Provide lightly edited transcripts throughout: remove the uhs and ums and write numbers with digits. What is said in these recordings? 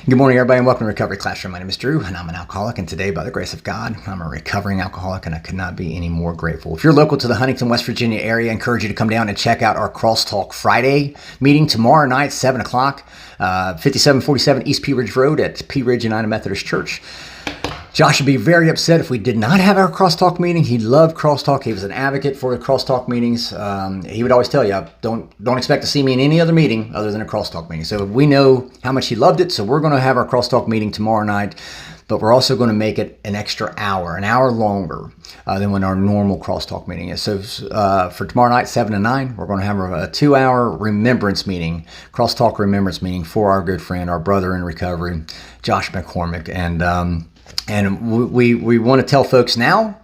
Good morning, everybody, and welcome to Recovery Classroom. My name is Drew, and I'm an alcoholic, and today, by the grace of God, I'm a recovering alcoholic, and I could not be any more grateful. If you're local to the Huntington, West Virginia area, I encourage you to come down and check out our Crosstalk Friday meeting tomorrow night, 7 o'clock, 5747 East Pea Ridge Road at Pea Ridge United Methodist Church. Josh would be very upset if we did not have our crosstalk meeting. He loved crosstalk. He was an advocate for the crosstalk meetings. He would always tell you, don't expect to see me in any other meeting other than a crosstalk meeting. So we know how much he loved it. So we're going to have our crosstalk meeting tomorrow night, but we're also going to make it an extra hour, an hour longer than when our normal crosstalk meeting is. So for tomorrow night, 7 to 9, we're going to have a 2-hour remembrance meeting, crosstalk remembrance meeting for our good friend, our brother in recovery, Josh McCormick. And we want to tell folks now,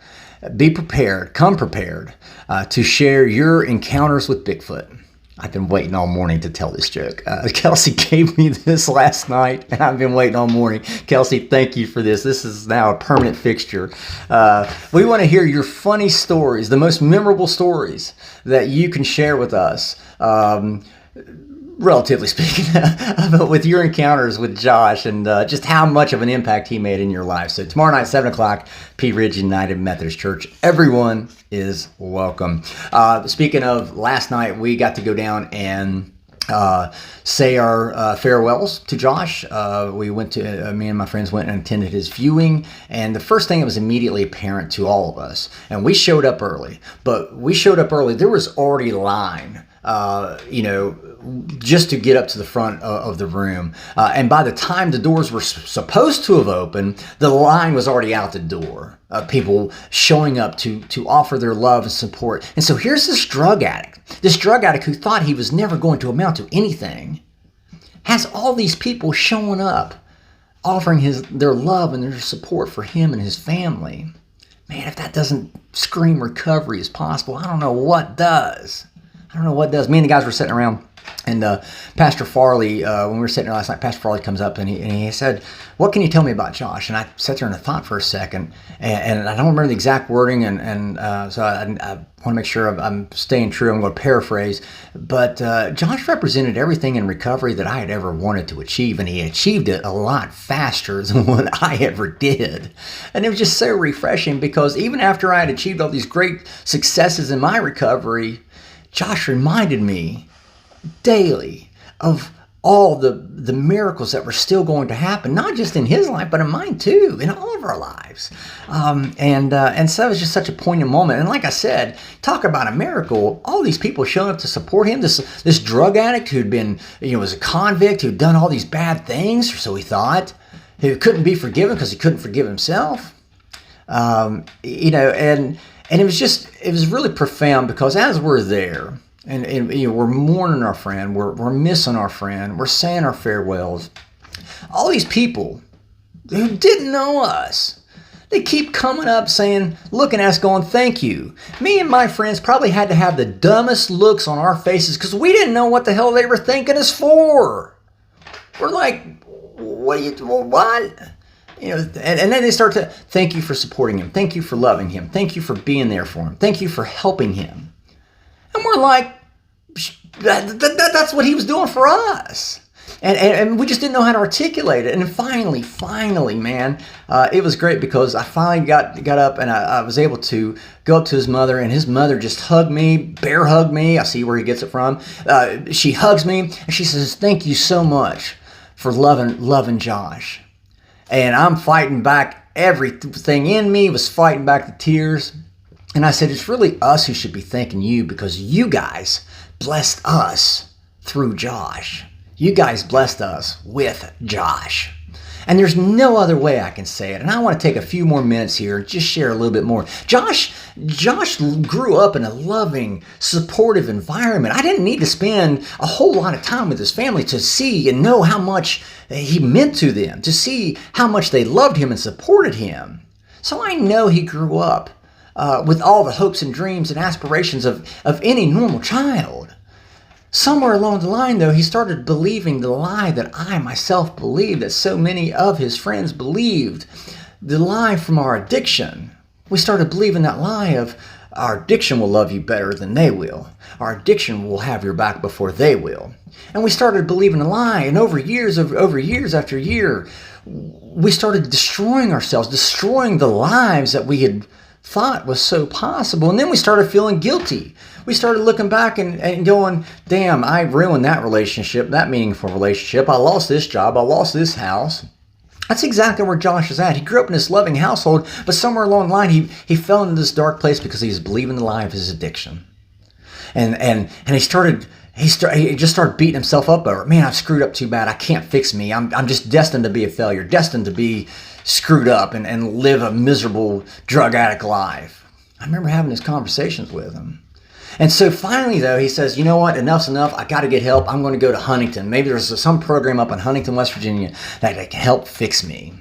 be prepared, come prepared to share your encounters with Bigfoot. I've been waiting all morning to tell this joke. Kelsey gave me this last night, and I've been waiting all morning. Kelsey, thank you for this. This is now a permanent fixture. We want to hear your funny stories, the most memorable stories that you can share with us. Relatively speaking, with your encounters with Josh and just how much of an impact he made in your life. So tomorrow night, 7 o'clock, Pea Ridge United Methodist Church. Everyone is welcome. Speaking of last night, we got to go down and say our farewells to Josh. We went to, me and my friends went and attended his viewing, and the first thing that was immediately apparent to all of us, and we showed up early, there was already a line, just to get up to the front of the room. And by the time the doors were supposed to have opened, the line was already out the door. People showing up to offer their love and support. And so here's this drug addict who thought he was never going to amount to anything, has all these people showing up, offering their love and their support for him and his family. Man, if that doesn't scream recovery is possible, I don't know what does. Me and the guys were sitting around, and Pastor Farley, when we were sitting there last night, Pastor Farley comes up and he said, "What can you tell me about Josh?" And I sat there and I thought for a second, and I don't remember the exact wording, so I want to make sure I'm staying true. I'm going to paraphrase, but Josh represented everything in recovery that I had ever wanted to achieve, and he achieved it a lot faster than what I ever did. And it was just so refreshing, because even after I had achieved all these great successes in my recovery, Josh reminded me daily of all the miracles that were still going to happen, not just in his life, but in mine too, in all of our lives. And so it was just such a poignant moment. And like I said, talk about a miracle. All these people showing up to support him. This drug addict who'd been, was a convict, who'd done all these bad things, or so he thought, who couldn't be forgiven because he couldn't forgive himself. And it was really profound, because as we're there, and we're mourning our friend, we're missing our friend, we're saying our farewells, all these people who didn't know us, they keep coming up saying, looking at us going, "Thank you." Me and my friends probably had to have the dumbest looks on our faces, because we didn't know what the hell they were thanking us for. We're like, what? And then they start to, "Thank you for supporting him. Thank you for loving him. Thank you for being there for him. Thank you for helping him." And we're like, that's what he was doing for us. And we just didn't know how to articulate it. And finally, man, it was great, because I finally got up, and I was able to go up to his mother, and his mother just hugged me, bear hugged me. I see where he gets it from. She hugs me, and she says, "Thank you so much for loving Josh." And I'm fighting back, everything in me was fighting back the tears. And I said, "It's really us who should be thanking you, because you guys blessed us through Josh. You guys blessed us with Josh." And there's no other way I can say it. And I want to take a few more minutes here and just share a little bit more. Josh grew up in a loving, supportive environment. I didn't need to spend a whole lot of time with his family to see and know how much he meant to them, to see how much they loved him and supported him. So I know he grew up with all the hopes and dreams and aspirations of any normal child. Somewhere along the line, though, he started believing the lie that I myself believed, that so many of his friends believed, the lie from our addiction. We started believing that lie of Our addiction will love you better than they will. Our addiction will have your back before they will. And we started believing a lie. And over years after year, we started destroying ourselves, destroying the lives that we had thought was so possible. And then we started feeling guilty. We started looking back and going, damn, I ruined that relationship, that meaningful relationship. I lost this job. I lost this house. That's exactly where Josh is at. He grew up in this loving household, but somewhere along the line, he fell into this dark place because he was believing the lie of his addiction. And he just started beating himself up over it. Man, I've screwed up too bad. I can't fix me. I'm just destined to be a failure, destined to be screwed up and live a miserable drug addict life. I remember having these conversations with him. And so finally, though, he says, you know what, enough's enough. I got to get help. I'm going to go to Huntington. Maybe there's some program up in Huntington, West Virginia that can help fix me.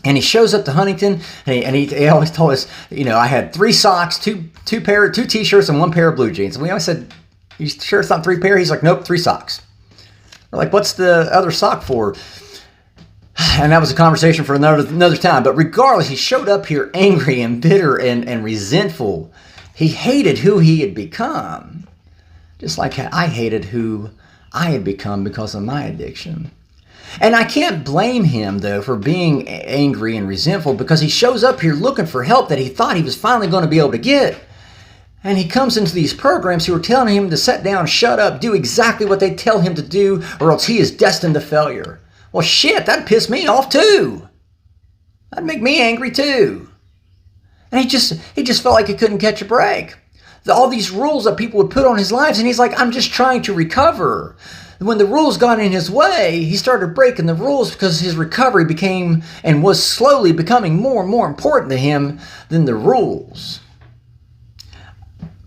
And he shows up to Huntington, and he always told us, I had 3 socks, two T-shirts, and 1 pair of blue jeans. And we always said, you sure it's not 3 pair? He's like, nope, 3 socks. We're like, what's the other sock for? And that was a conversation for another time. But regardless, he showed up here angry and bitter and resentful. He hated who he had become, just like I hated who I had become because of my addiction. And I can't blame him, though, for being angry and resentful, because he shows up here looking for help that he thought he was finally going to be able to get. And he comes into these programs who are telling him to sit down, shut up, do exactly what they tell him to do, or else he is destined to failure. Well, shit, that'd piss me off, too. That'd make me angry, too. And he just felt like he couldn't catch a break. All these rules that people would put on his lives, and he's like, I'm just trying to recover. When the rules got in his way, he started breaking the rules because his recovery became and was slowly becoming more and more important to him than the rules.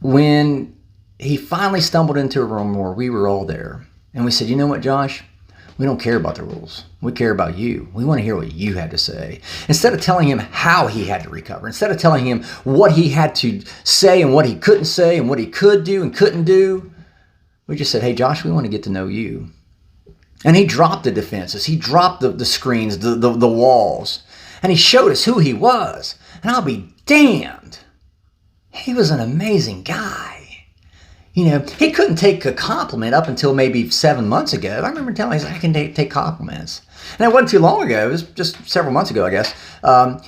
When he finally stumbled into a room where we were all there, and we said, you know what, Josh? We don't care about the rules. We care about you. We want to hear what you had to say. Instead of telling him how he had to recover, instead of telling him what he had to say and what he couldn't say and what he could do and couldn't do, we just said, hey, Josh, we want to get to know you. And he dropped the defenses. He dropped the screens, the walls. And he showed us who he was. And I'll be damned. He was an amazing guy. He couldn't take a compliment up until maybe 7 months ago. I remember telling him, I can take compliments. And it wasn't too long ago. It was just several months ago, I guess.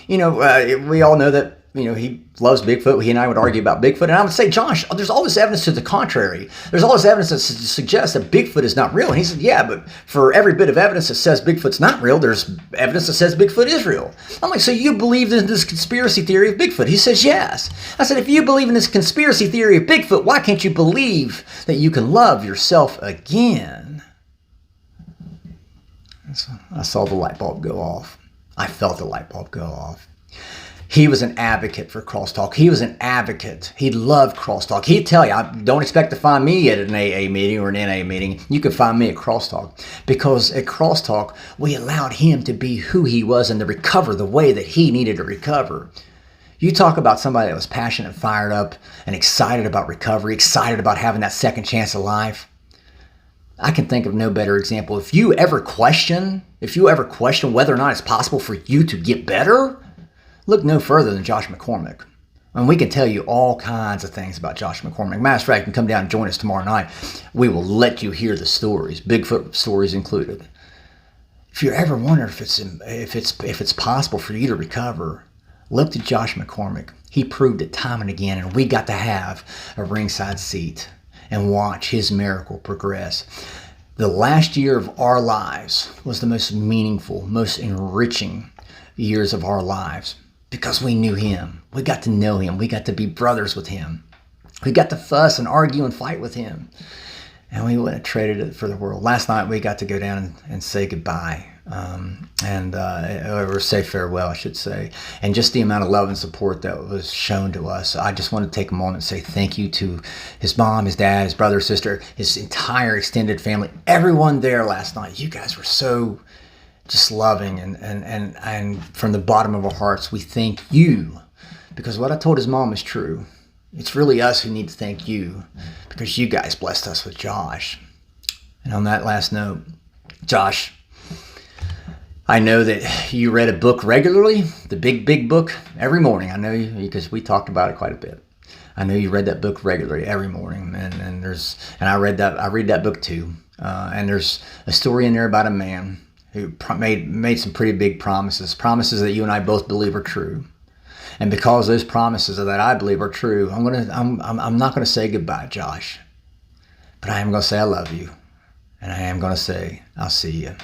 We all know that, he loves Bigfoot. He and I would argue about Bigfoot. And I would say, Josh, there's all this evidence to the contrary. There's all this evidence that suggests that Bigfoot is not real. And he said, yeah, but for every bit of evidence that says Bigfoot's not real, there's evidence that says Bigfoot is real. I'm like, so you believe in this conspiracy theory of Bigfoot? He says, yes. I said, if you believe in this conspiracy theory of Bigfoot, why can't you believe that you can love yourself again? So I saw the light bulb go off. I felt the light bulb go off. He was an advocate for crosstalk. He was an advocate. He loved crosstalk. He'd tell you, don't expect to find me at an AA meeting or an NA meeting. You can find me at crosstalk. Because at crosstalk, we allowed him to be who he was and to recover the way that he needed to recover. You talk about somebody that was passionate, fired up, and excited about recovery, excited about having that second chance of life. I can think of no better example. If you ever question whether or not it's possible for you to get better, look no further than Josh McCormick. And we can tell you all kinds of things about Josh McCormick. Matter of fact, you can come down and join us tomorrow night. We will let you hear the stories, Bigfoot stories included. If you're ever wondering if it's possible for you to recover, look to Josh McCormick. He proved it time and again, and we got to have a ringside seat and watch his miracle progress. The last year of our lives was the most meaningful, most enriching years of our lives. Because we knew him. We got to know him. We got to be brothers with him. We got to fuss and argue and fight with him. And we wouldn't have traded it for the world. Last night we got to go down and say goodbye. Or say farewell, I should say. And just the amount of love and support that was shown to us. I just want to take a moment and say thank you to his mom, his dad, his brother, sister, his entire extended family. Everyone there last night. You guys were so just loving, and from the bottom of our hearts, we thank you, because what I told his mom is true. It's really us who need to thank you, because you guys blessed us with Josh. And on that last note, Josh, I know that you read a book regularly, the big book, every morning. I know you, because we talked about it quite a bit. I know you read that book regularly every morning, and I read that book too. And there's a story in there about a man who made some pretty big promises that you and I both believe are true. And because those promises that I believe are true, I'm not gonna say goodbye, Josh, but I am gonna say I love you, and I am gonna say I'll see you.